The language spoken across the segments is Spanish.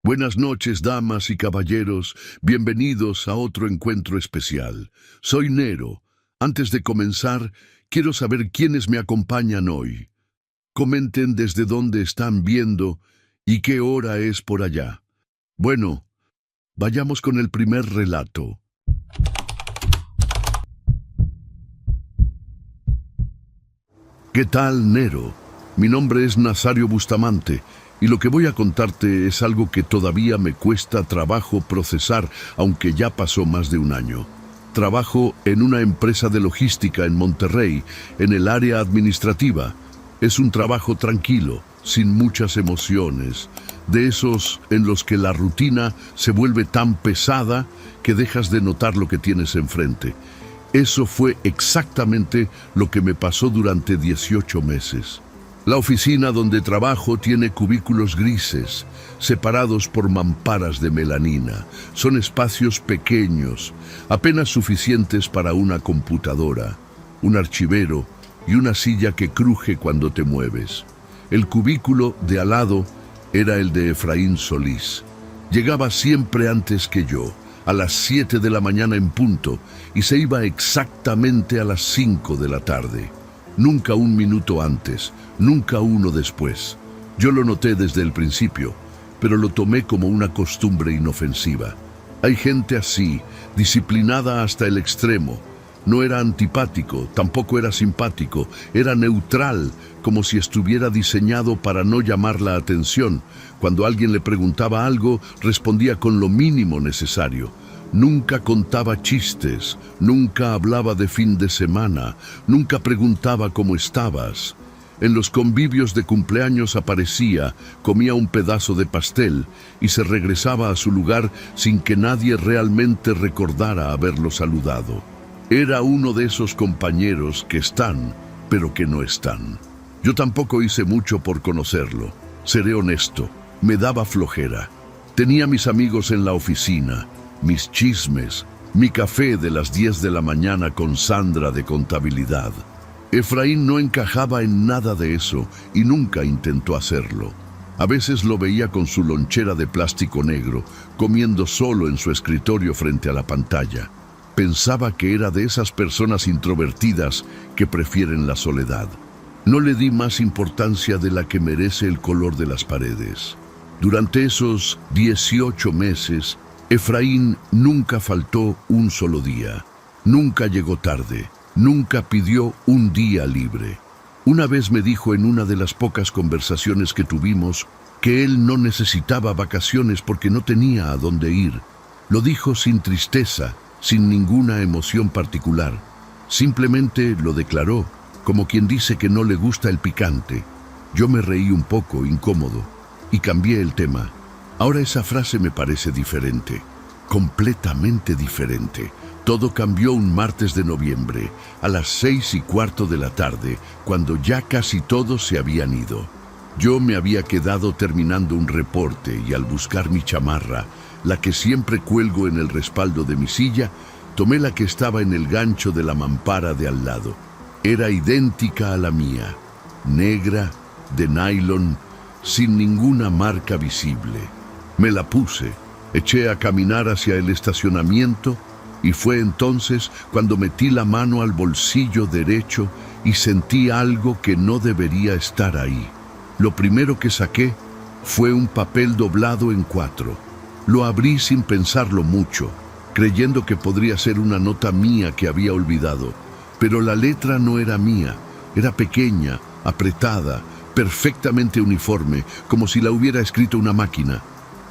Buenas noches, damas y caballeros. Bienvenidos a otro encuentro especial. Soy Nero. Antes de comenzar, quiero saber quiénes me acompañan hoy. Comenten desde dónde están viendo y qué hora es por allá. Bueno, vayamos con el primer relato. ¿Qué tal, Nero? Mi nombre es Nazario Bustamante. Y lo que voy a contarte es algo que todavía me cuesta trabajo procesar, aunque ya pasó más de un año. Trabajo en una empresa de logística en Monterrey, en el área administrativa. Es un trabajo tranquilo, sin muchas emociones, de esos en los que la rutina se vuelve tan pesada que dejas de notar lo que tienes enfrente. Eso fue exactamente lo que me pasó durante 18 meses. La oficina donde trabajo tiene cubículos grises, separados por mamparas de melanina. Son espacios pequeños, apenas suficientes para una computadora, un archivero y una silla que cruje cuando te mueves. El cubículo de al lado era el de Efraín Solís. Llegaba siempre antes que yo, a las 7 de la mañana en punto, y se iba exactamente a las 5 de la tarde. Nunca un minuto antes, nunca uno después. Yo lo noté desde el principio, pero lo tomé como una costumbre inofensiva. Hay gente así, disciplinada hasta el extremo. No era antipático, tampoco era simpático, era neutral, como si estuviera diseñado para no llamar la atención. Cuando alguien le preguntaba algo, respondía con lo mínimo necesario. Nunca contaba chistes, nunca hablaba de fin de semana, nunca preguntaba cómo estabas. En los convivios de cumpleaños aparecía, comía un pedazo de pastel y se regresaba a su lugar sin que nadie realmente recordara haberlo saludado. Era uno de esos compañeros que están, pero que no están. Yo tampoco hice mucho por conocerlo. Seré honesto, me daba flojera. Tenía mis amigos en la oficina, mis chismes, mi café de las 10 de la mañana con Sandra de contabilidad. Efraín no encajaba en nada de eso y nunca intentó hacerlo. A veces lo veía con su lonchera de plástico negro, comiendo solo en su escritorio frente a la pantalla. Pensaba que era de esas personas introvertidas que prefieren la soledad. No le di más importancia de la que merece el color de las paredes. Durante esos 18 meses, Efraín nunca faltó un solo día, nunca llegó tarde, nunca pidió un día libre. Una vez me dijo en una de las pocas conversaciones que tuvimos que él no necesitaba vacaciones porque no tenía a dónde ir. Lo dijo sin tristeza, sin ninguna emoción particular. Simplemente lo declaró, como quien dice que no le gusta el picante. Yo me reí un poco, incómodo, y cambié el tema. Ahora esa frase me parece diferente, completamente diferente. Todo cambió un martes de noviembre, a las 6:15 de la tarde, cuando ya casi todos se habían ido. Yo me había quedado terminando un reporte y al buscar mi chamarra, la que siempre cuelgo en el respaldo de mi silla, tomé la que estaba en el gancho de la mampara de al lado. Era idéntica a la mía, negra, de nylon, sin ninguna marca visible. Me la puse, eché a caminar hacia el estacionamiento y fue entonces cuando metí la mano al bolsillo derecho y sentí algo que no debería estar ahí. Lo primero que saqué fue un papel doblado en 4. Lo abrí sin pensarlo mucho, creyendo que podría ser una nota mía que había olvidado. Pero la letra no era mía, era pequeña, apretada, perfectamente uniforme, como si la hubiera escrito una máquina.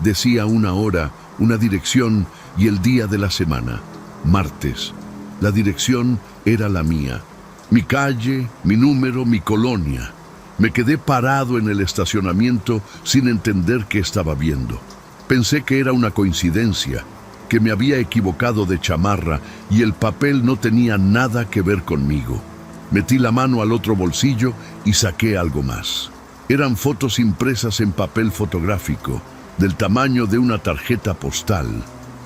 Decía una hora, una dirección y el día de la semana. Martes. La dirección era la mía. Mi calle, mi número, mi colonia. Me quedé parado en el estacionamiento sin entender qué estaba viendo. Pensé que era una coincidencia, que me había equivocado de chamarra y el papel no tenía nada que ver conmigo. Metí la mano al otro bolsillo y saqué algo más. Eran fotos impresas en papel fotográfico, del tamaño de una tarjeta postal,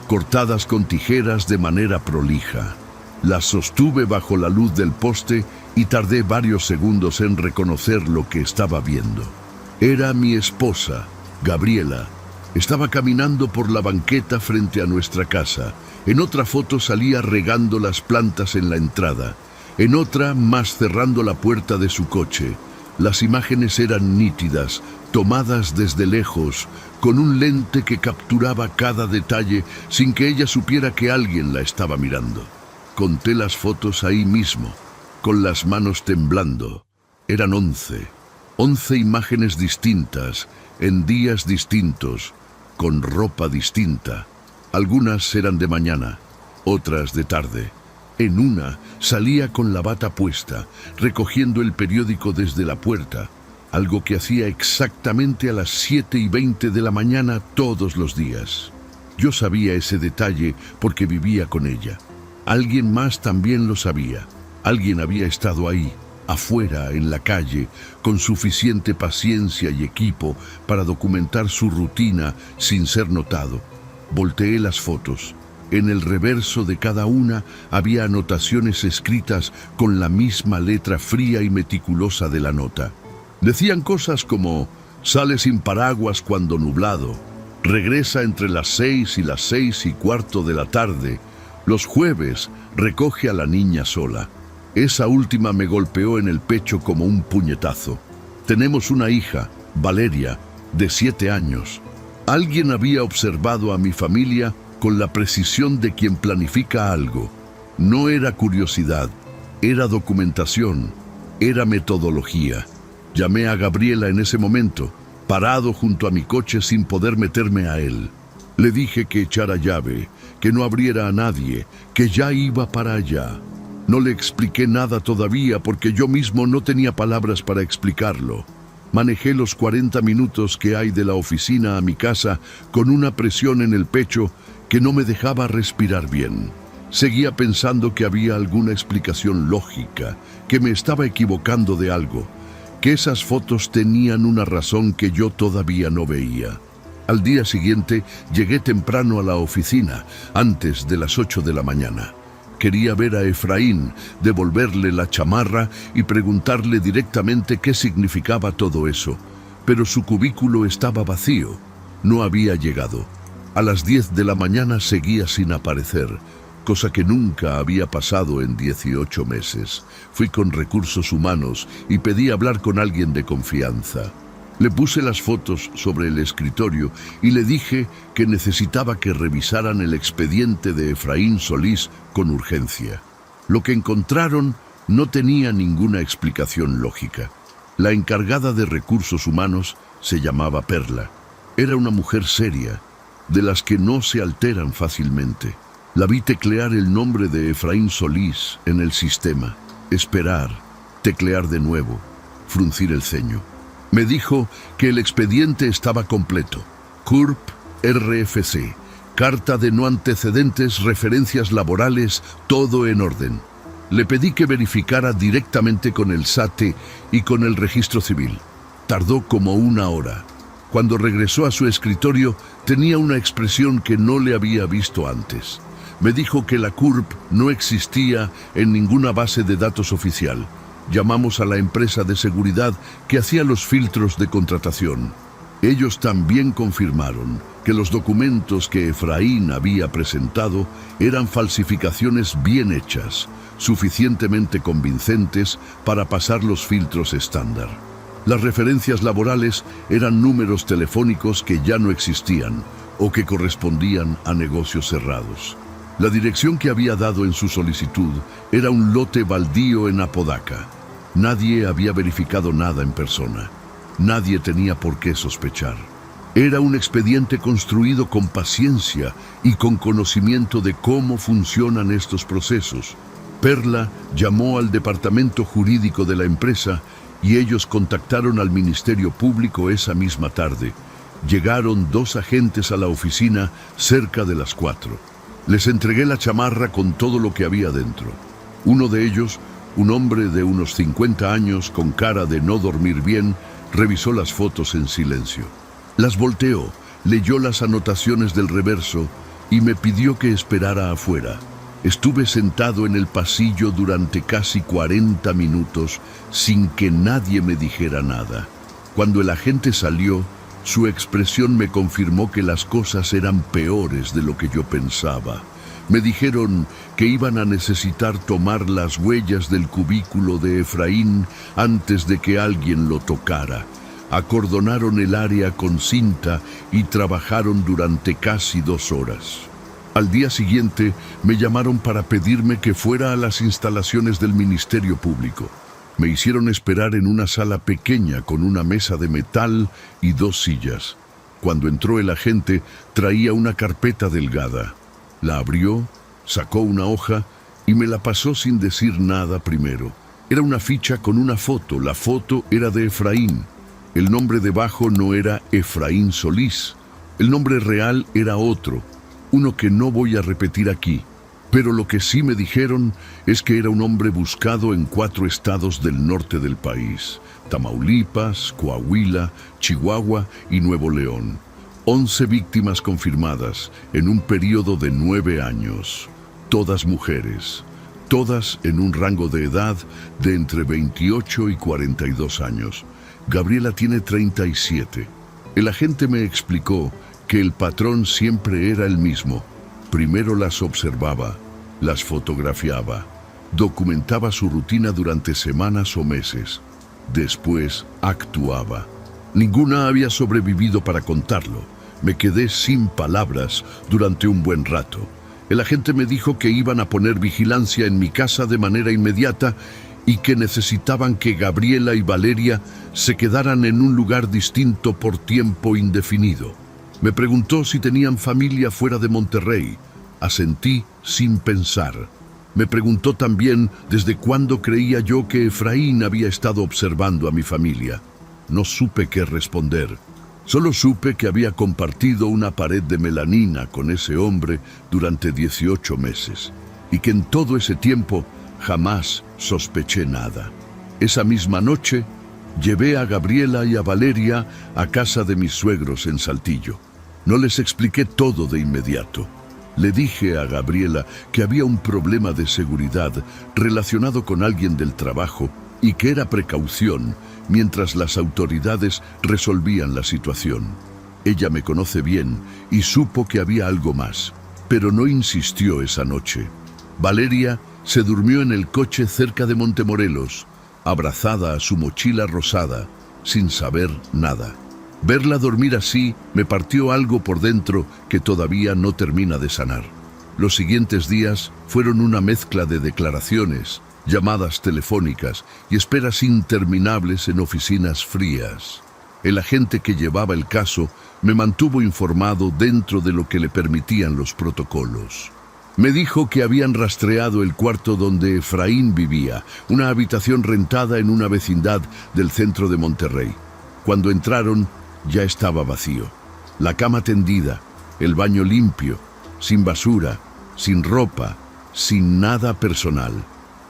cortadas con tijeras de manera prolija. Las sostuve bajo la luz del poste y tardé varios segundos en reconocer lo que estaba viendo. Era mi esposa, Gabriela, Estaba caminando por la banqueta frente a nuestra casa. En otra foto salía regando las plantas en la entrada. En otra, más cerrando la puerta de su coche. Las imágenes eran nítidas, tomadas desde lejos, con un lente que capturaba cada detalle sin que ella supiera que alguien la estaba mirando. Conté las fotos ahí mismo, con las manos temblando. Eran 11. 11 imágenes distintas, en días distintos, con ropa distinta. Algunas eran de mañana, otras de tarde. En una salía con la bata puesta, recogiendo el periódico desde la puerta, algo que hacía exactamente a las 7:20 de la mañana todos los días. Yo sabía ese detalle porque vivía con ella. Alguien más también lo sabía. Alguien había estado ahí, afuera, en la calle, con suficiente paciencia y equipo para documentar su rutina sin ser notado. Volteé las fotos. En el reverso de cada una había anotaciones escritas con la misma letra fría y meticulosa de la nota. Decían cosas como: sale sin paraguas cuando nublado, regresa entre las 6 y las 6:15 de la tarde, los jueves recoge a la niña sola. Esa última me golpeó en el pecho como un puñetazo. Tenemos una hija, Valeria, de 7 años. Alguien había observado a mi familia con la precisión de quien planifica algo. No era curiosidad, era documentación, era metodología. Llamé a Gabriela en ese momento, parado junto a mi coche sin poder meterme a él. Le dije que echara llave, que no abriera a nadie, que ya iba para allá. No le expliqué nada todavía porque yo mismo no tenía palabras para explicarlo. Manejé los 40 minutos que hay de la oficina a mi casa con una presión en el pecho que no me dejaba respirar bien. Seguía pensando que había alguna explicación lógica, que me estaba equivocando de algo, que esas fotos tenían una razón que yo todavía no veía. Al día siguiente llegué temprano a la oficina, antes de las 8 de la mañana. Quería ver a Efraín, devolverle la chamarra y preguntarle directamente qué significaba todo eso, pero su cubículo estaba vacío. No había llegado. A las 10 de la mañana seguía sin aparecer, cosa que nunca había pasado en 18 meses. Fui con recursos humanos y pedí hablar con alguien de confianza. Le puse las fotos sobre el escritorio y le dije que necesitaba que revisaran el expediente de Efraín Solís con urgencia. Lo que encontraron no tenía ninguna explicación lógica. La encargada de recursos humanos se llamaba Perla. Era una mujer seria, de las que no se alteran fácilmente. La vi teclear el nombre de Efraín Solís en el sistema, esperar, teclear de nuevo, fruncir el ceño. Me dijo que el expediente estaba completo. CURP, RFC, carta de no antecedentes, referencias laborales, todo en orden. Le pedí que verificara directamente con el SATE y con el registro civil. Tardó como 1 hora. Cuando regresó a su escritorio, tenía una expresión que no le había visto antes. Me dijo que la CURP no existía en ninguna base de datos oficial. Llamamos a la empresa de seguridad que hacía los filtros de contratación. Ellos también confirmaron que los documentos que Efraín había presentado eran falsificaciones bien hechas, suficientemente convincentes para pasar los filtros estándar. Las referencias laborales eran números telefónicos que ya no existían o que correspondían a negocios cerrados. La dirección que había dado en su solicitud era un lote baldío en Apodaca. Nadie había verificado nada en persona. Nadie tenía por qué sospechar. Era un expediente construido con paciencia y con conocimiento de cómo funcionan estos procesos. Perla llamó al departamento jurídico de la empresa y ellos contactaron al Ministerio Público esa misma tarde. Llegaron 2 agentes a la oficina cerca de las 4. Les entregué la chamarra con todo lo que había dentro. Uno de ellos, un hombre de unos 50 años con cara de no dormir bien, revisó las fotos en silencio. Las volteó, leyó las anotaciones del reverso y me pidió que esperara afuera. Estuve sentado en el pasillo durante casi 40 minutos sin que nadie me dijera nada. Cuando el agente salió, Su expresión me confirmó que las cosas eran peores de lo que yo pensaba. Me dijeron que iban a necesitar tomar las huellas del cubículo de Efraín antes de que alguien lo tocara. Acordonaron el área con cinta y trabajaron durante casi 2 horas. Al día siguiente me llamaron para pedirme que fuera a las instalaciones del Ministerio Público. Me hicieron esperar en una sala pequeña con una mesa de metal y 2 sillas. Cuando entró el agente, traía una carpeta delgada. La abrió, sacó una hoja y me la pasó sin decir nada primero. Era una ficha con una foto. La foto era de Efraín. El nombre debajo no era Efraín Solís. El nombre real era otro, uno que no voy a repetir aquí. Pero lo que sí me dijeron es que era un hombre buscado en 4 estados del norte del país: Tamaulipas, Coahuila, Chihuahua y Nuevo León. 11 víctimas confirmadas en un periodo de 9 años. Todas mujeres, todas en un rango de edad de entre 28 y 42 años. Gabriela tiene 37. El agente me explicó que el patrón siempre era el mismo. Primero las observaba, las fotografiaba, documentaba su rutina durante semanas o meses. Después actuaba. Ninguna había sobrevivido para contarlo. Me quedé sin palabras durante un buen rato. El agente me dijo que iban a poner vigilancia en mi casa de manera inmediata y que necesitaban que Gabriela y Valeria se quedaran en un lugar distinto por tiempo indefinido. Me preguntó si tenían familia fuera de Monterrey. Asentí sin pensar. Me preguntó también desde cuándo creía yo que Efraín había estado observando a mi familia. No supe qué responder. Solo supe que había compartido una pared de melanina con ese hombre durante 18 meses y que en todo ese tiempo jamás sospeché nada. Esa misma noche llevé a Gabriela y a Valeria a casa de mis suegros en Saltillo. No les expliqué todo de inmediato. Le dije a Gabriela que había un problema de seguridad relacionado con alguien del trabajo y que era precaución mientras las autoridades resolvían la situación. Ella me conoce bien y supo que había algo más, pero no insistió esa noche. Valeria se durmió en el coche cerca de Montemorelos, abrazada a su mochila rosada, sin saber nada. Verla dormir así me partió algo por dentro que todavía no termina de sanar. Los siguientes días fueron una mezcla de declaraciones, llamadas telefónicas y esperas interminables en oficinas frías. El agente que llevaba el caso me mantuvo informado dentro de lo que le permitían los protocolos. Me dijo que habían rastreado el cuarto donde Efraín vivía, una habitación rentada en una vecindad del centro de Monterrey. Cuando entraron, ya estaba vacío. La cama tendida, el baño limpio, sin basura, sin ropa, sin nada personal.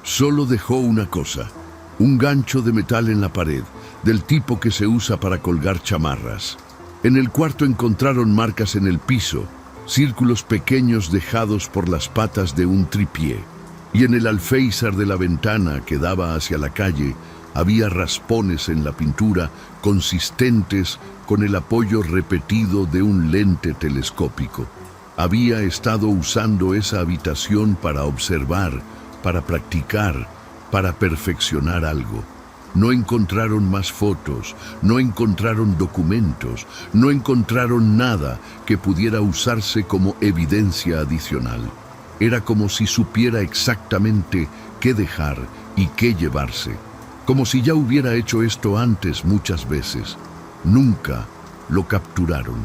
Solo dejó una cosa, un gancho de metal en la pared, del tipo que se usa para colgar chamarras. En el cuarto encontraron marcas en el piso, círculos pequeños dejados por las patas de un tripié. Y en el alféizar de la ventana que daba hacia la calle, había raspones en la pintura consistentes con el apoyo repetido de un lente telescópico. Había estado usando esa habitación para observar, para practicar, para perfeccionar algo. No encontraron más fotos, no encontraron documentos, no encontraron nada que pudiera usarse como evidencia adicional. Era como si supiera exactamente qué dejar y qué llevarse. Como si ya hubiera hecho esto antes muchas veces. Nunca lo capturaron.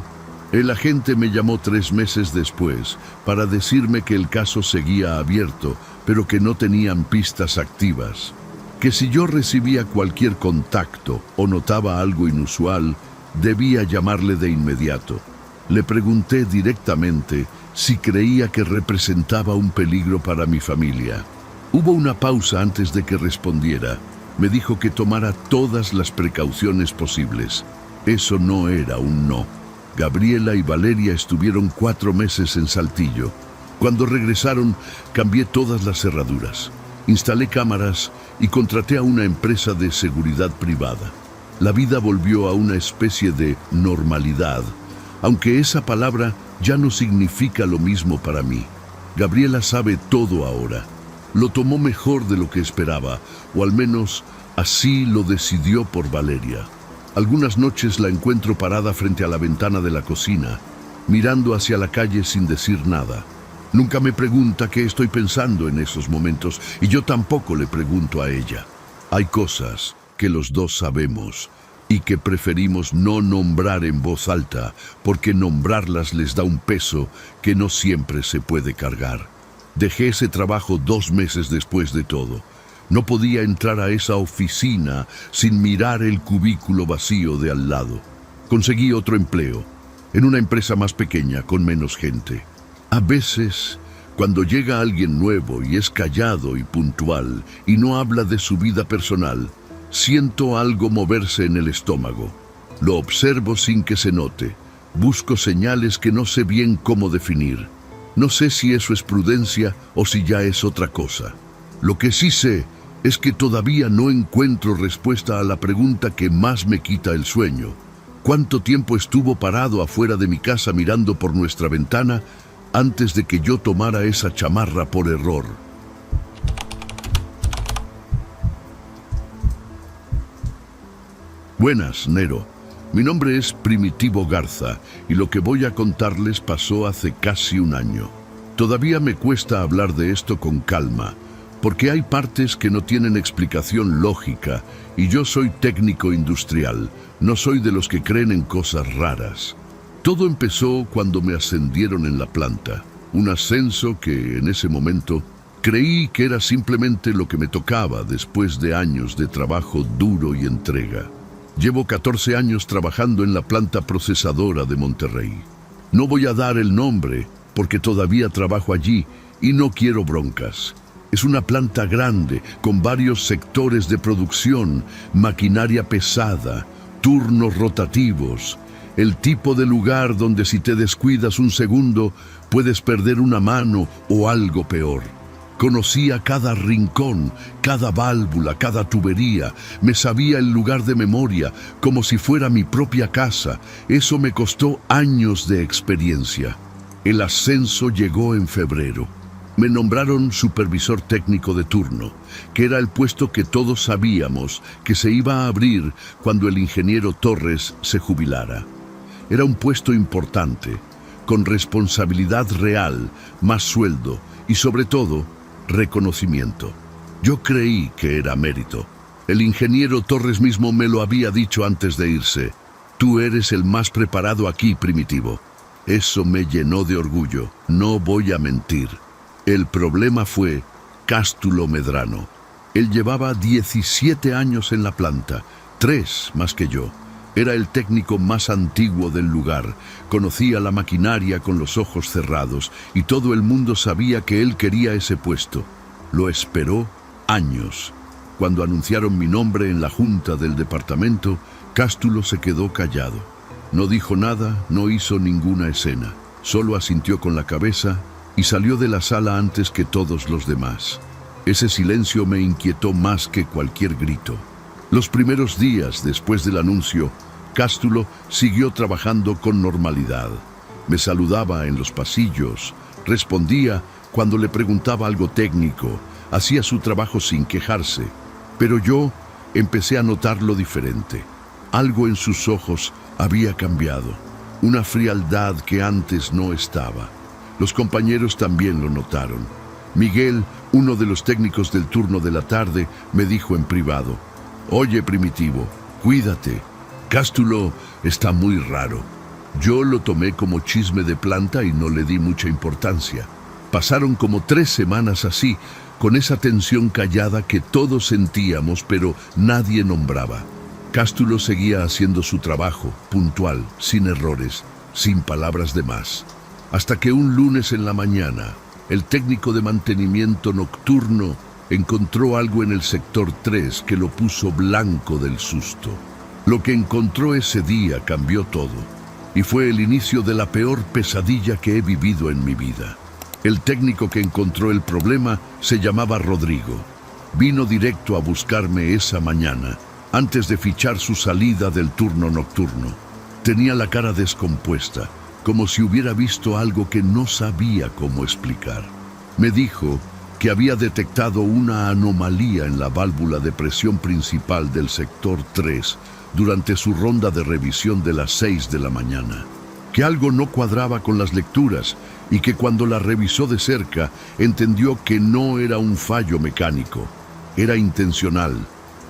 El agente me llamó 3 meses después para decirme que el caso seguía abierto, pero que no tenían pistas activas. Que si yo recibía cualquier contacto o notaba algo inusual, debía llamarle de inmediato. Le pregunté directamente si creía que representaba un peligro para mi familia. Hubo una pausa antes de que respondiera. Me dijo que tomara todas las precauciones posibles. Eso no era un no. Gabriela y Valeria estuvieron 4 meses en Saltillo. Cuando regresaron, cambié todas las cerraduras. Instalé cámaras y contraté a una empresa de seguridad privada. La vida volvió a una especie de normalidad, aunque esa palabra ya no significa lo mismo para mí. Gabriela sabe todo ahora. Lo tomó mejor de lo que esperaba, o al menos así lo decidió por Valeria. Algunas noches la encuentro parada frente a la ventana de la cocina, mirando hacia la calle sin decir nada. Nunca me pregunta qué estoy pensando en esos momentos, y yo tampoco le pregunto a ella. Hay cosas que los dos sabemos y que preferimos no nombrar en voz alta, porque nombrarlas les da un peso que no siempre se puede cargar. Dejé ese trabajo 2 meses después de todo. No podía entrar a esa oficina sin mirar el cubículo vacío de al lado. Conseguí otro empleo, en una empresa más pequeña, con menos gente. A veces, cuando llega alguien nuevo y es callado y puntual y no habla de su vida personal, siento algo moverse en el estómago. Lo observo sin que se note. Busco señales que no sé bien cómo definir. No sé si eso es prudencia o si ya es otra cosa. Lo que sí sé es que todavía no encuentro respuesta a la pregunta que más me quita el sueño. ¿Cuánto tiempo estuvo parado afuera de mi casa mirando por nuestra ventana antes de que yo tomara esa chamarra por error? Buenas, Nero. Mi nombre es Primitivo Garza y lo que voy a contarles pasó hace casi 1 año. Todavía me cuesta hablar de esto con calma, porque hay partes que no tienen explicación lógica y yo soy técnico industrial, no soy de los que creen en cosas raras. Todo empezó cuando me ascendieron en la planta, un ascenso que en ese momento creí que era simplemente lo que me tocaba después de años de trabajo duro y entrega. Llevo 14 años trabajando en la planta procesadora de Monterrey. No voy a dar el nombre porque todavía trabajo allí y no quiero broncas. Es una planta grande, con varios sectores de producción, maquinaria pesada, turnos rotativos. El tipo de lugar donde si te descuidas un segundo, puedes perder una mano o algo peor. Conocía cada rincón, cada válvula, cada tubería. Me sabía el lugar de memoria, como si fuera mi propia casa. Eso me costó años de experiencia. El ascenso llegó en febrero. Me nombraron supervisor técnico de turno, que era el puesto que todos sabíamos que se iba a abrir cuando el ingeniero Torres se jubilara. Era un puesto importante, con responsabilidad real, más sueldo y sobre todo, reconocimiento. Yo creí que era mérito. El ingeniero Torres mismo me lo había dicho antes de irse. Tú eres el más preparado aquí, Primitivo. Eso me llenó de orgullo, no voy a mentir. El problema fue Cástulo Medrano. Él llevaba 17 años en la planta, 3 más que yo. Era el técnico más antiguo del lugar, conocía la maquinaria con los ojos cerrados y todo el mundo sabía que él quería ese puesto. Lo esperó años. Cuando anunciaron mi nombre en la junta del departamento, Cástulo se quedó callado. No dijo nada, no hizo ninguna escena, solo asintió con la cabeza y salió de la sala antes que todos los demás. Ese silencio me inquietó más que cualquier grito. Los primeros días después del anuncio, Cástulo siguió trabajando con normalidad. Me saludaba en los pasillos, respondía cuando le preguntaba algo técnico, hacía su trabajo sin quejarse. Pero yo empecé a notar lo diferente. Algo en sus ojos había cambiado, una frialdad que antes no estaba. Los compañeros también lo notaron. Miguel, uno de los técnicos del turno de la tarde, me dijo en privado: «Oye, Primitivo, cuídate. Cástulo está muy raro». Yo lo tomé como chisme de planta y no le di mucha importancia. Pasaron como 3 semanas así, con esa tensión callada que todos sentíamos, pero nadie nombraba. Cástulo seguía haciendo su trabajo, puntual, sin errores, sin palabras de más. Hasta que un lunes en la mañana, el técnico de mantenimiento nocturno encontró algo en el sector 3 que lo puso blanco del susto. Lo que encontró ese día cambió todo, y fue el inicio de la peor pesadilla que he vivido en mi vida. El técnico que encontró el problema se llamaba Rodrigo. Vino directo a buscarme esa mañana. antes de fichar su salida del turno nocturno. Tenía la cara descompuesta, como si hubiera visto algo que no sabía cómo explicar. Me dijo que había detectado una anomalía en la válvula de presión principal del sector 3 durante su ronda de revisión de las 6 de la mañana. Que algo no cuadraba con las lecturas y que cuando la revisó de cerca entendió que no era un fallo mecánico, era intencional.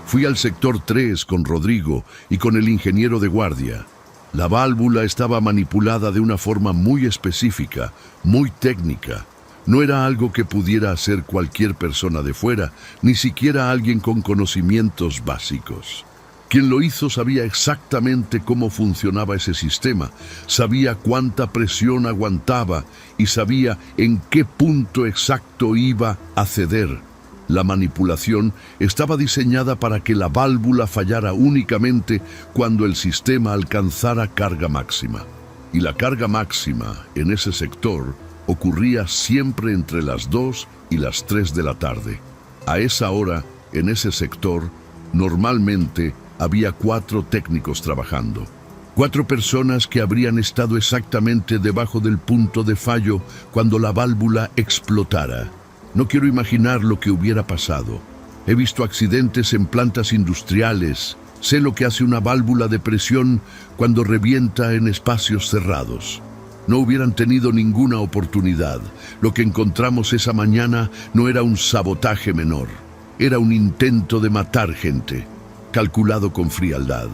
Fui al sector 3 con Rodrigo y con el ingeniero de guardia. La válvula estaba manipulada de una forma muy específica, muy técnica. No era algo que pudiera hacer cualquier persona de fuera, ni siquiera alguien con conocimientos básicos. Quien lo hizo sabía exactamente cómo funcionaba ese sistema, sabía cuánta presión aguantaba y sabía en qué punto exacto iba a ceder. La manipulación estaba diseñada para que la válvula fallara únicamente cuando el sistema alcanzara carga máxima. Y la carga máxima en ese sector ocurría siempre entre las 2 y las 3 de la tarde. A esa hora, en ese sector, normalmente había 4 técnicos trabajando. 4 personas que habrían estado exactamente debajo del punto de fallo cuando la válvula explotara. No quiero imaginar lo que hubiera pasado. He visto accidentes en plantas industriales. Sé lo que hace una válvula de presión cuando revienta en espacios cerrados. No hubieran tenido ninguna oportunidad. Lo que encontramos esa mañana no era un sabotaje menor. Era un intento de matar gente, calculado con frialdad.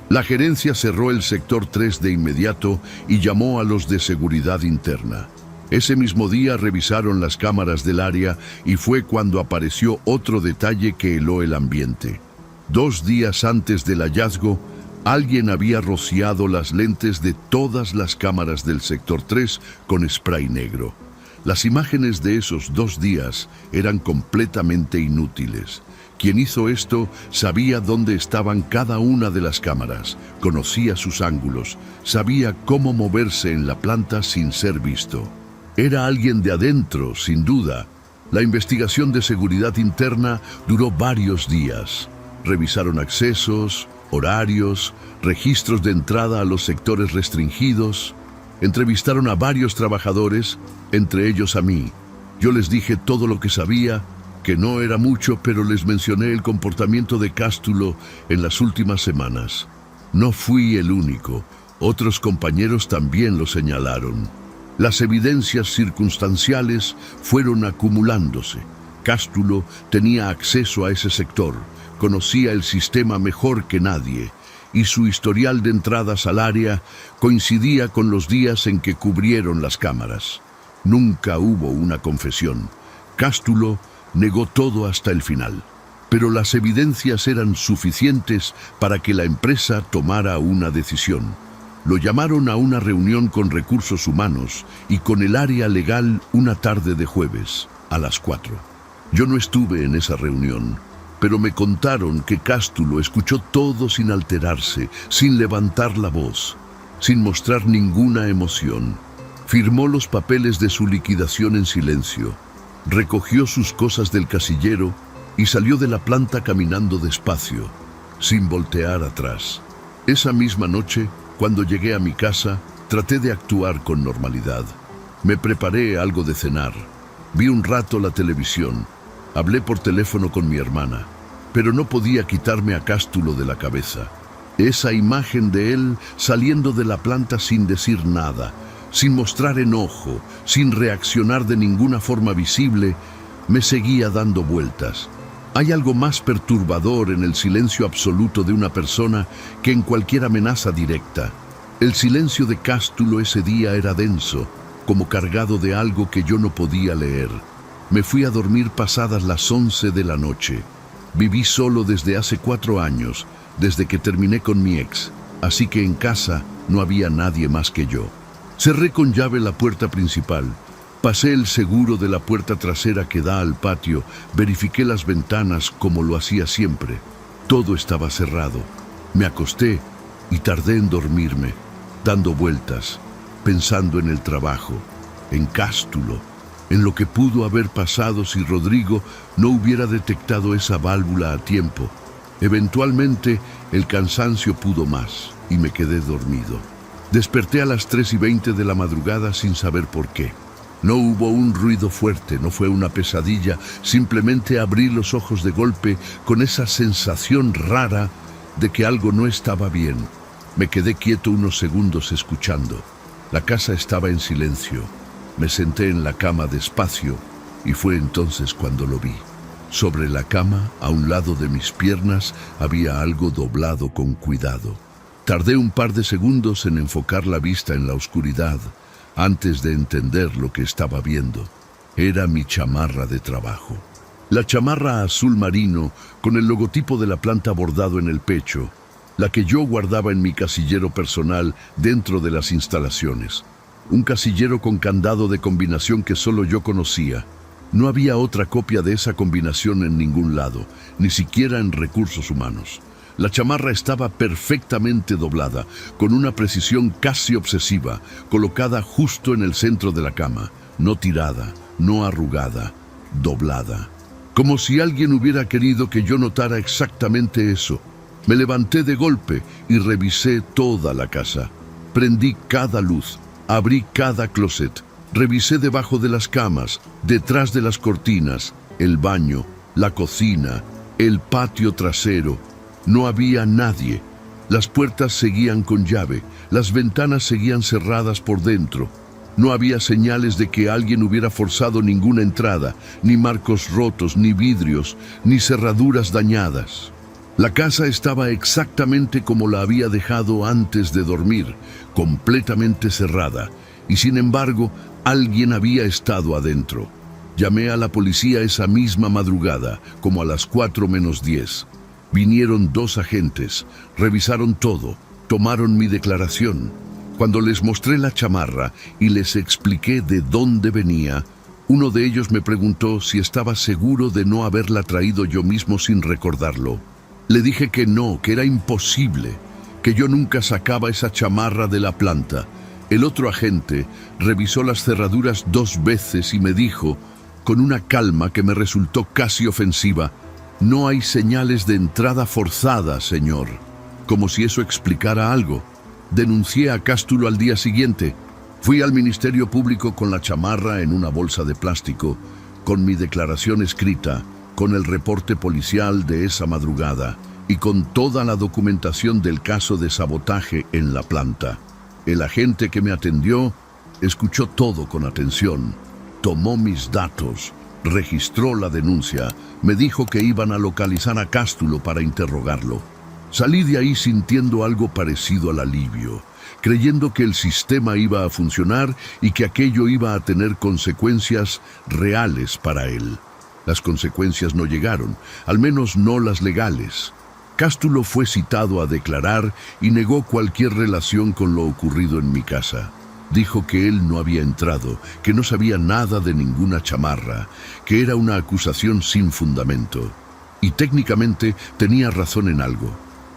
La gerencia cerró el sector 3 de inmediato y llamó a los de seguridad interna. Ese mismo día revisaron las cámaras del área y fue cuando apareció otro detalle que heló el ambiente. 2 días antes del hallazgo, alguien había rociado las lentes de todas las cámaras del sector 3 con spray negro. Las imágenes de esos 2 días eran completamente inútiles. Quien hizo esto sabía dónde estaban cada una de las cámaras, conocía sus ángulos, sabía cómo moverse en la planta sin ser visto. Era alguien de adentro, sin duda. La investigación de seguridad interna duró varios días. Revisaron accesos, horarios, registros de entrada a los sectores restringidos. Entrevistaron a varios trabajadores, entre ellos a mí. Yo les dije todo lo que sabía, que no era mucho, pero les mencioné el comportamiento de Cástulo en las últimas semanas. No fui el único. Otros compañeros también lo señalaron. Las evidencias circunstanciales fueron acumulándose. Cástulo tenía acceso a ese sector, conocía el sistema mejor que nadie, y su historial de entradas al área coincidía con los días en que cubrieron las cámaras. Nunca hubo una confesión. Cástulo negó todo hasta el final, pero las evidencias eran suficientes para que la empresa tomara una decisión. Lo llamaron a una reunión con recursos humanos y con el área legal una tarde de jueves, a las 4. Yo no estuve en esa reunión, pero me contaron que Cástulo escuchó todo sin alterarse, sin levantar la voz, sin mostrar ninguna emoción. Firmó los papeles de su liquidación en silencio, recogió sus cosas del casillero y salió de la planta caminando despacio, sin voltear atrás. Esa misma noche, cuando llegué a mi casa, traté de actuar con normalidad. Me preparé algo de cenar. Vi un rato la televisión. Hablé por teléfono con mi hermana, pero no podía quitarme a Cástulo de la cabeza. Esa imagen de él saliendo de la planta sin decir nada, sin mostrar enojo, sin reaccionar de ninguna forma visible, me seguía dando vueltas. Hay algo más perturbador en el silencio absoluto de una persona que en cualquier amenaza directa. El silencio de Cástulo ese día era denso, como cargado de algo que yo no podía leer. Me fui a dormir pasadas las 11 de la noche. Viví solo desde hace 4 años, desde que terminé con mi ex, así que en casa no había nadie más que yo. Cerré con llave la puerta principal. Pasé el seguro de la puerta trasera que da al patio, verifiqué las ventanas como lo hacía siempre. Todo estaba cerrado. Me acosté y tardé en dormirme, dando vueltas, pensando en el trabajo, en Cástulo, en lo que pudo haber pasado si Rodrigo no hubiera detectado esa válvula a tiempo, Eventualmente, el cansancio pudo más y me quedé dormido. Desperté a las 3:20 de la madrugada sin saber por qué. No hubo un ruido fuerte, no fue una pesadilla, simplemente abrí los ojos de golpe con esa sensación rara de que algo no estaba bien. Me quedé quieto unos segundos escuchando. La casa estaba en silencio. Me senté en la cama despacio y fue entonces cuando lo vi. Sobre la cama, a un lado de mis piernas, había algo doblado con cuidado. Tardé un par de segundos en enfocar la vista en la oscuridad, antes de entender lo que estaba viendo. Era mi chamarra de trabajo. La chamarra azul marino, con el logotipo de la planta bordado en el pecho, la que yo guardaba en mi casillero personal dentro de las instalaciones. Un casillero con candado de combinación que solo yo conocía. No había otra copia de esa combinación en ningún lado, ni siquiera en recursos humanos. La chamarra estaba perfectamente doblada, con una precisión casi obsesiva, colocada justo en el centro de la cama, no tirada, no arrugada, doblada. Como si alguien hubiera querido que yo notara exactamente eso. Me levanté de golpe y revisé toda la casa. Prendí cada luz, abrí cada closet, revisé debajo de las camas, detrás de las cortinas, el baño, la cocina, el patio trasero. No había nadie. Las puertas seguían con llave, las ventanas seguían cerradas por dentro. No había señales de que alguien hubiera forzado ninguna entrada, ni marcos rotos, ni vidrios, ni cerraduras dañadas. La casa estaba exactamente como la había dejado antes de dormir, completamente cerrada, y sin embargo, alguien había estado adentro. Llamé a la policía esa misma madrugada, como a las 4:10. Vinieron 2 agentes, revisaron todo, tomaron mi declaración. Cuando les mostré la chamarra y les expliqué de dónde venía, uno de ellos me preguntó si estaba seguro de no haberla traído yo mismo sin recordarlo. Le dije que no, que era imposible, que yo nunca sacaba esa chamarra de la planta. El otro agente revisó las cerraduras 2 veces y me dijo, con una calma que me resultó casi ofensiva: «No hay señales de entrada forzada, señor», como si eso explicara algo. Denuncié a Cástulo al día siguiente. Fui al Ministerio Público con la chamarra en una bolsa de plástico, con mi declaración escrita, con el reporte policial de esa madrugada y con toda la documentación del caso de sabotaje en la planta. El agente que me atendió escuchó todo con atención, tomó mis datos, registró la denuncia, me dijo que iban a localizar a Cástulo para interrogarlo. Salí de ahí sintiendo algo parecido al alivio, creyendo que el sistema iba a funcionar y que aquello iba a tener consecuencias reales para él. Las consecuencias no llegaron, al menos no las legales. Cástulo fue citado a declarar y negó cualquier relación con lo ocurrido en mi casa. Dijo que él no había entrado, que no sabía nada de ninguna chamarra, que era una acusación sin fundamento. Y técnicamente tenía razón en algo.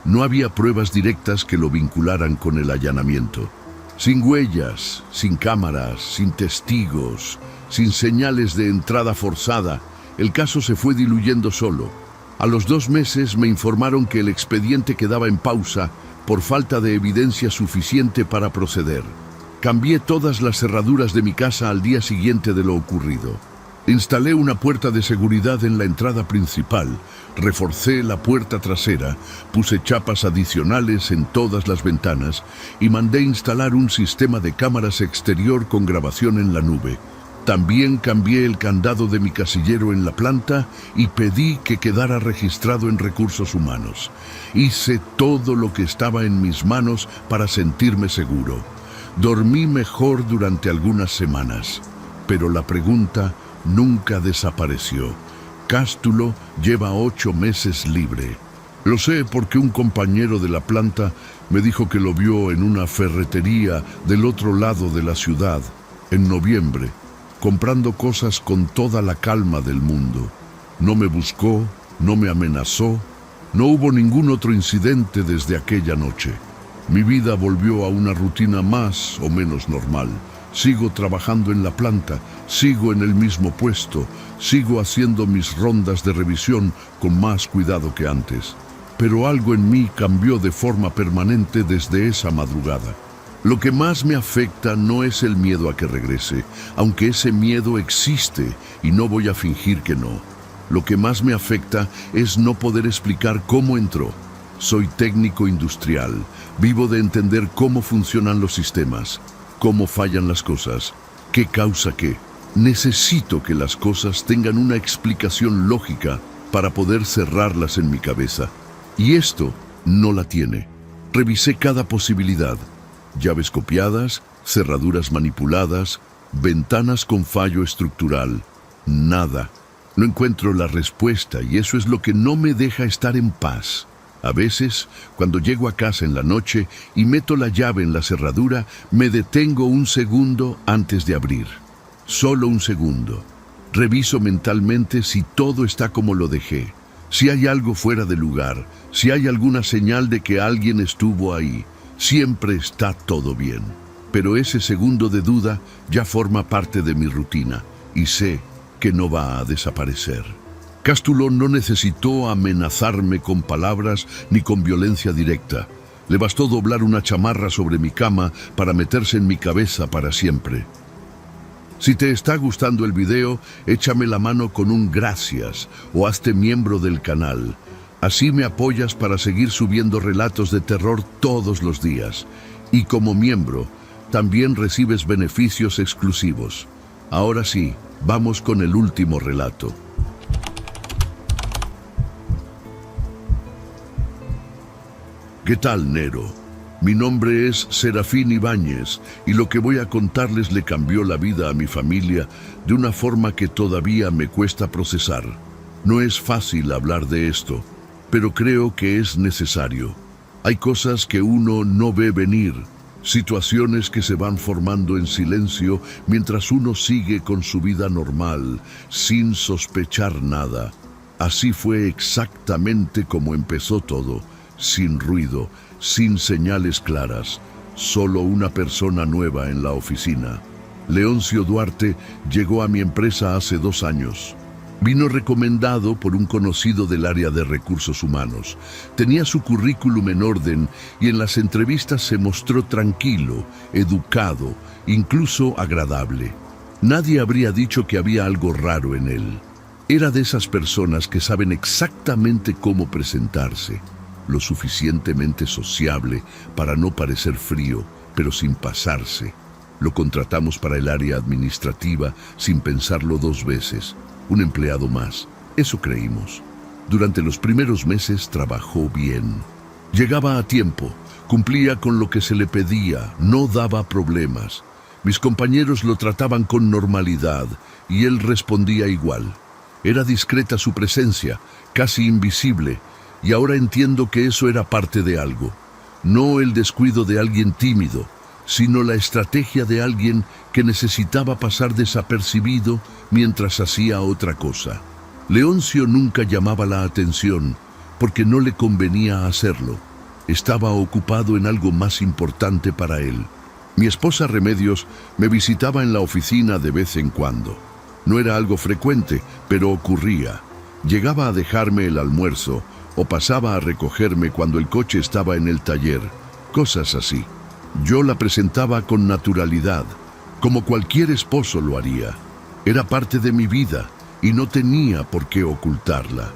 No había pruebas directas que lo vincularan con el allanamiento. Sin huellas, sin cámaras, sin testigos, sin señales de entrada forzada, el caso se fue diluyendo solo. A los 2 meses me informaron que el expediente quedaba en pausa por falta de evidencia suficiente para proceder. Cambié todas las cerraduras de mi casa al día siguiente de lo ocurrido. Instalé una puerta de seguridad en la entrada principal, reforcé la puerta trasera, puse chapas adicionales en todas las ventanas y mandé instalar un sistema de cámaras exterior con grabación en la nube. También cambié el candado de mi casillero en la planta y pedí que quedara registrado en recursos humanos. Hice todo lo que estaba en mis manos para sentirme seguro. Dormí mejor durante algunas semanas, pero la pregunta nunca desapareció. Cástulo lleva 8 meses libre. Lo sé porque un compañero de la planta me dijo que lo vio en una ferretería del otro lado de la ciudad, en noviembre, comprando cosas con toda la calma del mundo. No me buscó, no me amenazó, no hubo ningún otro incidente desde aquella noche. Mi vida volvió a una rutina más o menos normal. Sigo trabajando en la planta, sigo en el mismo puesto, sigo haciendo mis rondas de revisión con más cuidado que antes. pero algo en mí cambió de forma permanente desde esa madrugada. Lo que más me afecta no es el miedo a que regrese, aunque ese miedo existe y no voy a fingir que no. Lo que más me afecta es no poder explicar cómo entró. Soy técnico industrial, vivo de entender cómo funcionan los sistemas, cómo fallan las cosas, qué causa qué. Necesito que las cosas tengan una explicación lógica para poder cerrarlas en mi cabeza. Y esto no la tiene. Revisé cada posibilidad. Llaves copiadas, cerraduras manipuladas, ventanas con fallo estructural. Nada. No encuentro la respuesta y eso es lo que no me deja estar en paz. A veces, cuando llego a casa en la noche y meto la llave en la cerradura, me detengo un segundo antes de abrir. Solo un segundo. Reviso mentalmente si todo está como lo dejé, si hay algo fuera de lugar, si hay alguna señal de que alguien estuvo ahí. Siempre está todo bien. Pero ese segundo de duda ya forma parte de mi rutina y sé que no va a desaparecer. Castulón no necesitó amenazarme con palabras ni con violencia directa. Le bastó doblar una chamarra sobre mi cama para meterse en mi cabeza para siempre. Si te está gustando el video, échame la mano con un gracias o hazte miembro del canal. Así me apoyas para seguir subiendo relatos de terror todos los días. Y como miembro, también recibes beneficios exclusivos. Ahora sí, vamos con el último relato. ¿Qué tal, Nero? Mi nombre es Serafín Ibáñez y lo que voy a contarles le cambió la vida a mi familia de una forma que todavía me cuesta procesar. No es fácil hablar de esto, pero creo que es necesario. Hay cosas que uno no ve venir, situaciones que se van formando en silencio mientras uno sigue con su vida normal, sin sospechar nada. Así fue exactamente como empezó todo. Sin ruido, sin señales claras, solo una persona nueva en la oficina. Leoncio Duarte llegó a mi empresa hace 2 años. Vino recomendado por un conocido del área de recursos humanos. Tenía su currículum en orden y en las entrevistas se mostró tranquilo, educado, incluso agradable. Nadie habría dicho que había algo raro en él. Era de esas personas que saben exactamente cómo presentarse. Lo suficientemente sociable para no parecer frío, pero sin pasarse. Lo contratamos para el área administrativa sin pensarlo 2 veces. Un empleado más, eso creímos. Durante los primeros meses trabajó bien. Llegaba a tiempo, cumplía con lo que se le pedía, no daba problemas. Mis compañeros lo trataban con normalidad y él respondía igual. Era discreta su presencia, casi invisible. Y ahora entiendo que eso era parte de algo. No el descuido de alguien tímido, sino la estrategia de alguien que necesitaba pasar desapercibido mientras hacía otra cosa. Leoncio nunca llamaba la atención porque no le convenía hacerlo. Estaba ocupado en algo más importante para él. Mi esposa Remedios me visitaba en la oficina de vez en cuando. No era algo frecuente, pero ocurría. Llegaba a dejarme el almuerzo o pasaba a recogerme cuando el coche estaba en el taller, cosas así. Yo la presentaba con naturalidad, como cualquier esposo lo haría. Era parte de mi vida y no tenía por qué ocultarla.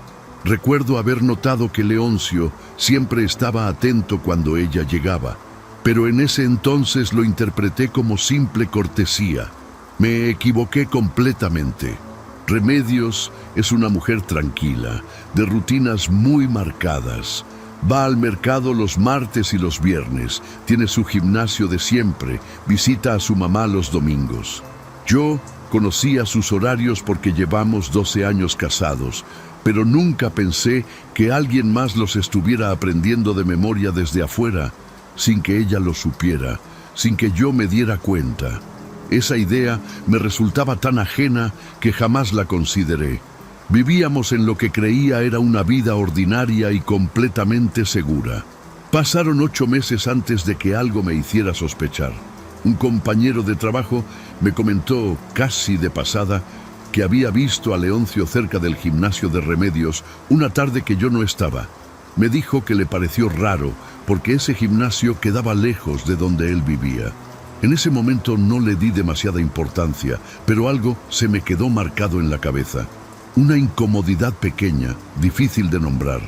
Recuerdo haber notado que Leoncio siempre estaba atento cuando ella llegaba, pero en ese entonces lo interpreté como simple cortesía. Me equivoqué completamente. Remedios es una mujer tranquila, de rutinas muy marcadas. Va al mercado los martes y los viernes, tiene su gimnasio de siempre, visita a su mamá los domingos. Yo conocía sus horarios porque llevamos 12 años casados, pero nunca pensé que alguien más los estuviera aprendiendo de memoria desde afuera, sin que ella lo supiera, sin que yo me diera cuenta. Esa idea me resultaba tan ajena que jamás la consideré. Vivíamos en lo que creía era una vida ordinaria y completamente segura. Pasaron 8 meses antes de que algo me hiciera sospechar. Un compañero de trabajo me comentó, casi de pasada, que había visto a Leoncio cerca del gimnasio de Remedios una tarde que yo no estaba. Me dijo que le pareció raro porque ese gimnasio quedaba lejos de donde él vivía. En ese momento no le di demasiada importancia, pero algo se me quedó marcado en la cabeza. Una incomodidad pequeña, difícil de nombrar.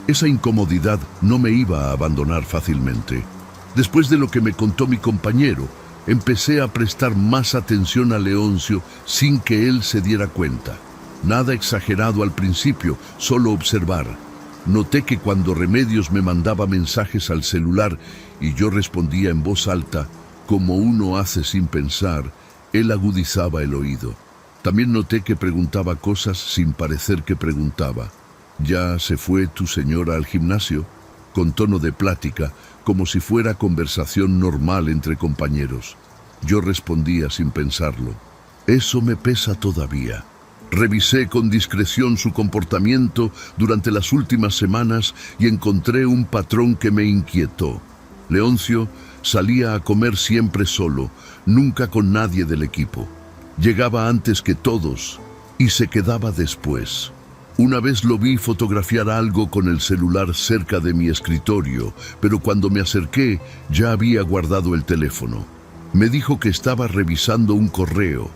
Esa incomodidad no me iba a abandonar fácilmente. Después de lo que me contó mi compañero, empecé a prestar más atención a Leoncio sin que él se diera cuenta. Nada exagerado al principio, solo observar. Noté que cuando Remedios me mandaba mensajes al celular y yo respondía en voz alta, como uno hace sin pensar, él agudizaba el oído. También noté que preguntaba cosas sin parecer que preguntaba. ¿Ya se fue tu señora al gimnasio? Con tono de plática, como si fuera conversación normal entre compañeros. Yo respondía sin pensarlo. Eso me pesa todavía. Revisé con discreción su comportamiento durante las últimas semanas y encontré un patrón que me inquietó. Leoncio salía a comer siempre solo, nunca con nadie del equipo. Llegaba antes que todos y se quedaba después. Una vez lo vi fotografiar algo con el celular cerca de mi escritorio, pero cuando me acerqué ya había guardado el teléfono. Me dijo que estaba revisando un correo.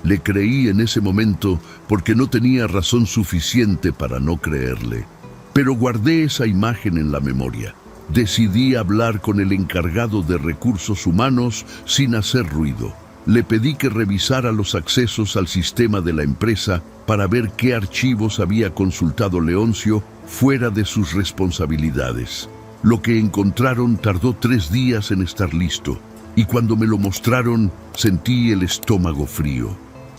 Le creí en ese momento porque no tenía razón suficiente para no creerle. Pero guardé esa imagen en la memoria. Decidí hablar con el encargado de recursos humanos sin hacer ruido. Le pedí que revisara los accesos al sistema de la empresa para ver qué archivos había consultado Leoncio fuera de sus responsabilidades. Lo que encontraron tardó 3 días en estar listo, y cuando me lo mostraron sentí el estómago frío.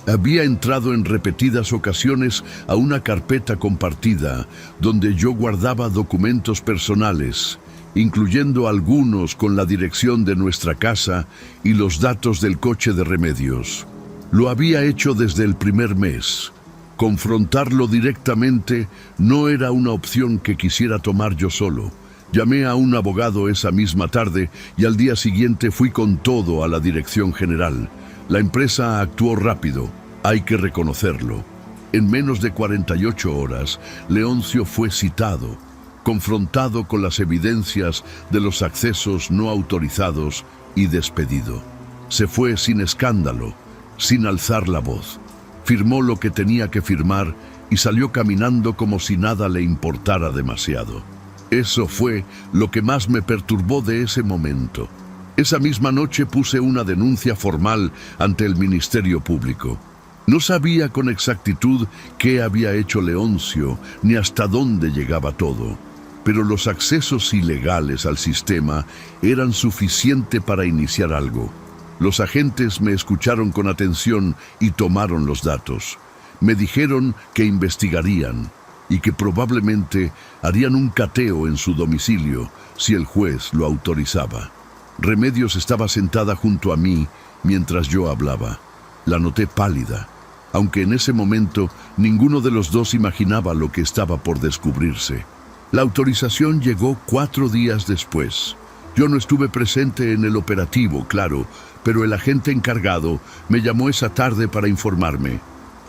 Había entrado en repetidas ocasiones a una carpeta compartida donde yo guardaba documentos personales, incluyendo algunos con la dirección de nuestra casa y los datos del coche de Remedios. Lo había hecho desde el primer mes. Confrontarlo directamente no era una opción que quisiera tomar yo solo. Llamé a un abogado esa misma tarde y al día siguiente fui con todo a la dirección general. La empresa actuó rápido, hay que reconocerlo. En menos de 48 horas, Leoncio fue citado, confrontado con las evidencias de los accesos no autorizados y despedido. Se fue sin escándalo, sin alzar la voz. Firmó lo que tenía que firmar y salió caminando como si nada le importara demasiado. Eso fue lo que más me perturbó de ese momento. Esa misma noche puse una denuncia formal ante el Ministerio Público. No sabía con exactitud qué había hecho Leoncio ni hasta dónde llegaba todo, pero los accesos ilegales al sistema eran suficiente para iniciar algo. Los agentes me escucharon con atención y tomaron los datos. Me dijeron que investigarían y que probablemente harían un cateo en su domicilio si el juez lo autorizaba. Remedios estaba sentada junto a mí mientras yo hablaba. La noté pálida, aunque en ese momento ninguno de los dos imaginaba lo que estaba por descubrirse. La autorización llegó 4 días después. Yo no estuve presente en el operativo, claro, pero el agente encargado me llamó esa tarde para informarme.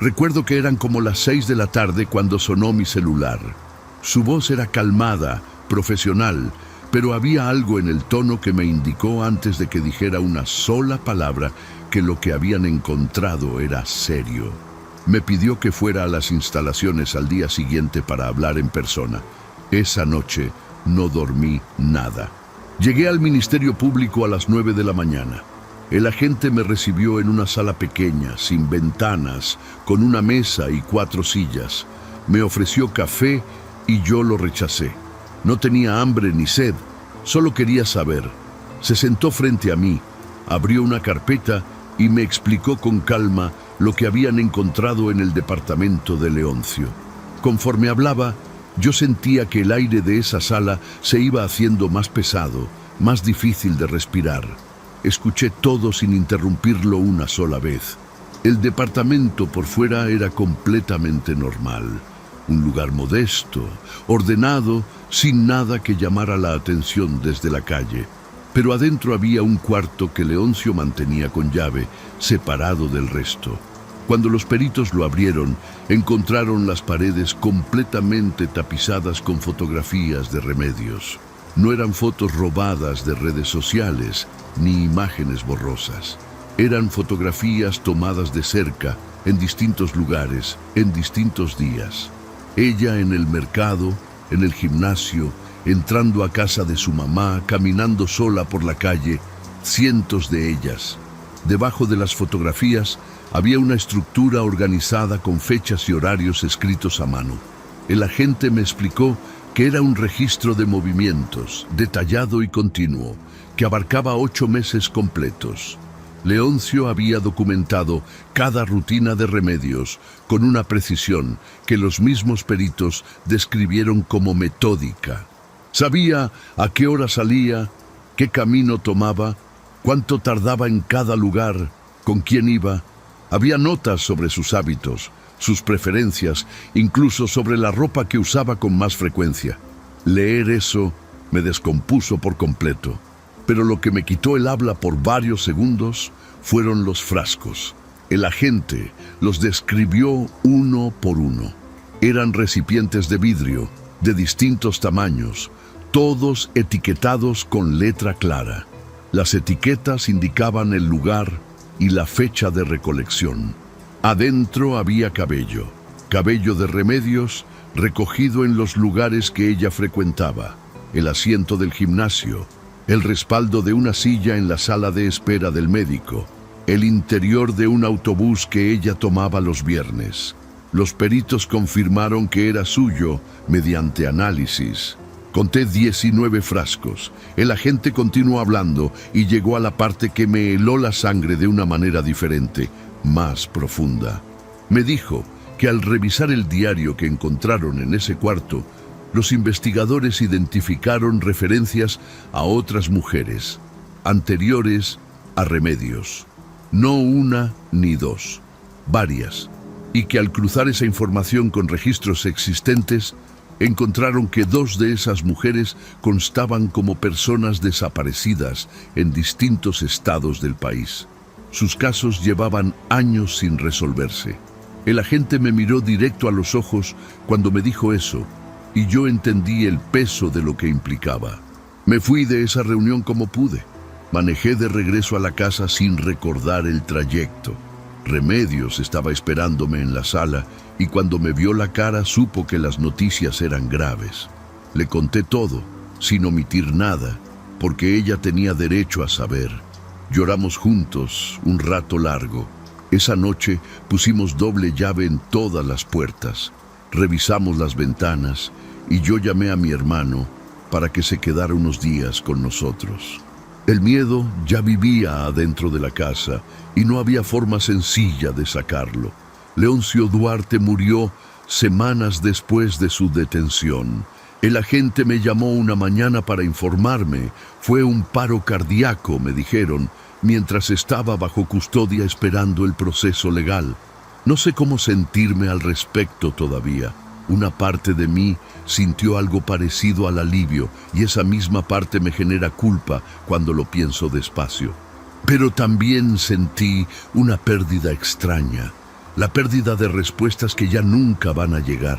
Recuerdo que eran como las 6 de la tarde cuando sonó mi celular. Su voz era calmada, profesional, pero había algo en el tono que me indicó antes de que dijera una sola palabra que lo que habían encontrado era serio. Me pidió que fuera a las instalaciones al día siguiente para hablar en persona. Esa noche no dormí nada. Llegué al Ministerio Público a las 9 de la mañana. El agente me recibió en una sala pequeña, sin ventanas, con una mesa y 4 sillas. Me ofreció café y yo lo rechacé. No tenía hambre ni sed, solo quería saber. Se sentó frente a mí, abrió una carpeta y me explicó con calma lo que habían encontrado en el departamento de Leoncio. Conforme hablaba, yo sentía que el aire de esa sala se iba haciendo más pesado, más difícil de respirar. Escuché todo sin interrumpirlo una sola vez. El departamento por fuera era completamente normal. Un lugar modesto, ordenado, sin nada que llamara la atención desde la calle. Pero adentro había un cuarto que Leoncio mantenía con llave, separado del resto. Cuando los peritos lo abrieron, encontraron las paredes completamente tapizadas con fotografías de Remedios. No eran fotos robadas de redes sociales, ni imágenes borrosas. Eran fotografías tomadas de cerca, en distintos lugares, en distintos días. Ella en el mercado, en el gimnasio, entrando a casa de su mamá, caminando sola por la calle, cientos de ellas. Debajo de las fotografías había una estructura organizada con fechas y horarios escritos a mano. El agente me explicó que era un registro de movimientos, detallado y continuo, que abarcaba 8 meses completos. Leoncio había documentado cada rutina de Remedios con una precisión que los mismos peritos describieron como metódica. Sabía a qué hora salía, qué camino tomaba, cuánto tardaba en cada lugar, con quién iba. Había notas sobre sus hábitos, sus preferencias, incluso sobre la ropa que usaba con más frecuencia. Leer eso me descompuso por completo, pero lo que me quitó el habla por varios segundos fueron los frascos. El agente los describió uno por uno. Eran recipientes de vidrio, de distintos tamaños, todos etiquetados con letra clara. Las etiquetas indicaban el lugar y la fecha de recolección. Adentro había cabello, cabello de Remedios recogido en los lugares que ella frecuentaba, el asiento del gimnasio, el respaldo de una silla en la sala de espera del médico, el interior de un autobús que ella tomaba los viernes. Los peritos confirmaron que era suyo mediante análisis. Conté 19 frascos. El agente continuó hablando y llegó a la parte que me heló la sangre de una manera diferente, más profunda. Me dijo que al revisar el diario que encontraron en ese cuarto, los investigadores identificaron referencias a otras mujeres, anteriores a Remedios. No una ni dos, varias. Y que al cruzar esa información con registros existentes, encontraron que 2 de esas mujeres constaban como personas desaparecidas en distintos estados del país. Sus casos llevaban años sin resolverse. El agente me miró directo a los ojos cuando me dijo eso, y yo entendí el peso de lo que implicaba. Me fui de esa reunión como pude. Manejé de regreso a la casa sin recordar el trayecto. Remedios estaba esperándome en la sala y cuando me vio la cara supo que las noticias eran graves. Le conté todo, sin omitir nada, porque ella tenía derecho a saber. Lloramos juntos un rato largo. Esa noche pusimos doble llave en todas las puertas. Revisamos las ventanas y yo llamé a mi hermano para que se quedara unos días con nosotros. El miedo ya vivía adentro de la casa y no había forma sencilla de sacarlo. Leoncio Duarte murió semanas después de su detención. El agente me llamó una mañana para informarme. Fue un paro cardíaco, me dijeron, mientras estaba bajo custodia esperando el proceso legal. No sé cómo sentirme al respecto todavía. Una parte de mí sintió algo parecido al alivio y esa misma parte me genera culpa cuando lo pienso despacio. Pero también sentí una pérdida extraña, la pérdida de respuestas que ya nunca van a llegar.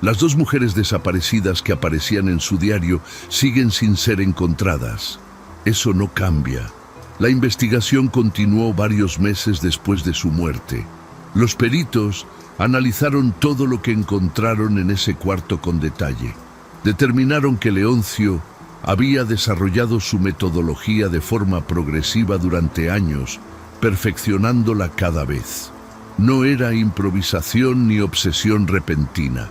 Las 2 mujeres desaparecidas que aparecían en su diario siguen sin ser encontradas. Eso no cambia. La investigación continuó varios meses después de su muerte. Los peritos analizaron todo lo que encontraron en ese cuarto con detalle. Determinaron que Leoncio había desarrollado su metodología de forma progresiva durante años, perfeccionándola cada vez. No era improvisación ni obsesión repentina.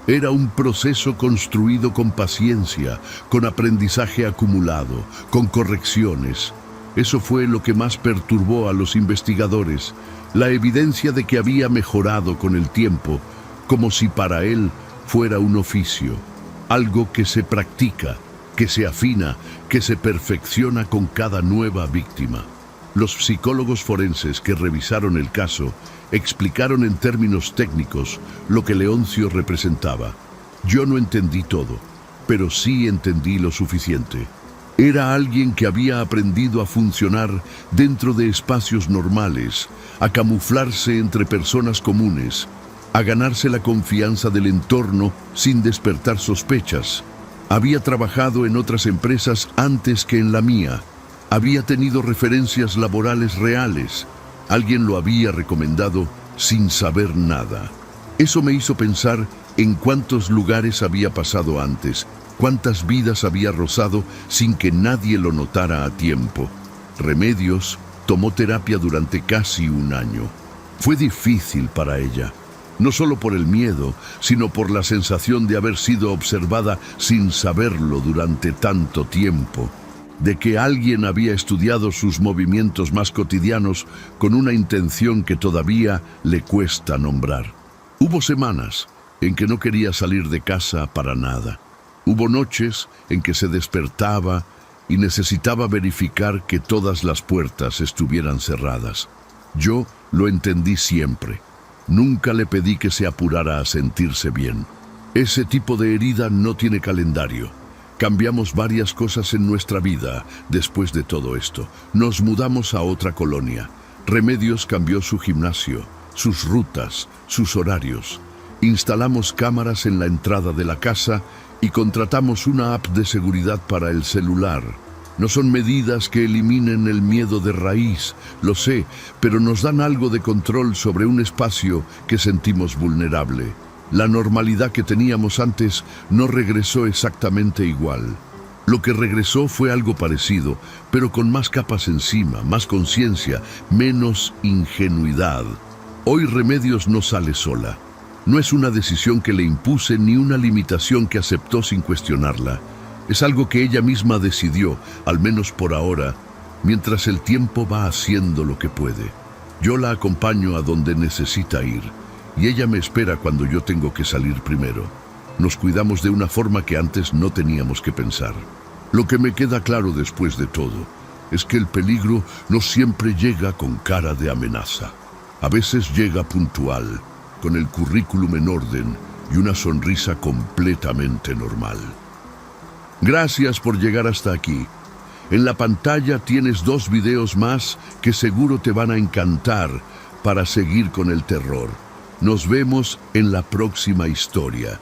Era un proceso construido con paciencia, con aprendizaje acumulado, con correcciones. Eso fue lo que más perturbó a los investigadores, la evidencia de que había mejorado con el tiempo, como si para él fuera un oficio, algo que se practica, que se afina, que se perfecciona con cada nueva víctima. Los psicólogos forenses que revisaron el caso explicaron en términos técnicos lo que Leoncio representaba. Yo no entendí todo, pero sí entendí lo suficiente. Era alguien que había aprendido a funcionar dentro de espacios normales, a camuflarse entre personas comunes, a ganarse la confianza del entorno sin despertar sospechas. Había trabajado en otras empresas antes que en la mía. Había tenido referencias laborales reales. Alguien lo había recomendado sin saber nada. Eso me hizo pensar en cuántos lugares había pasado antes, cuántas vidas había rozado sin que nadie lo notara a tiempo. Remedios tomó terapia durante casi un año. Fue difícil para ella, no solo por el miedo, sino por la sensación de haber sido observada sin saberlo durante tanto tiempo, de que alguien había estudiado sus movimientos más cotidianos con una intención que todavía le cuesta nombrar. Hubo semanas en que no quería salir de casa para nada. Hubo noches en que se despertaba y necesitaba verificar que todas las puertas estuvieran cerradas. Yo lo entendí siempre. Nunca le pedí que se apurara a sentirse bien. Ese tipo de herida no tiene calendario. Cambiamos varias cosas en nuestra vida después de todo esto. Nos mudamos a otra colonia. Remedios cambió su gimnasio, sus rutas, sus horarios. Instalamos cámaras en la entrada de la casa y contratamos una app de seguridad para el celular. No son medidas que eliminen el miedo de raíz, lo sé, pero nos dan algo de control sobre un espacio que sentimos vulnerable. La normalidad que teníamos antes no regresó exactamente igual. Lo que regresó fue algo parecido, pero con más capas encima, más conciencia, menos ingenuidad. Hoy Remedios no sale sola. No es una decisión que le impuse ni una limitación que aceptó sin cuestionarla. Es algo que ella misma decidió, al menos por ahora, mientras el tiempo va haciendo lo que puede. Yo la acompaño a donde necesita ir, y ella me espera cuando yo tengo que salir primero. Nos cuidamos de una forma que antes no teníamos que pensar. Lo que me queda claro después de todo es que el peligro no siempre llega con cara de amenaza. A veces llega puntual, con el currículum en orden y una sonrisa completamente normal. Gracias por llegar hasta aquí. En la pantalla tienes 2 videos más que seguro te van a encantar para seguir con el terror. Nos vemos en la próxima historia.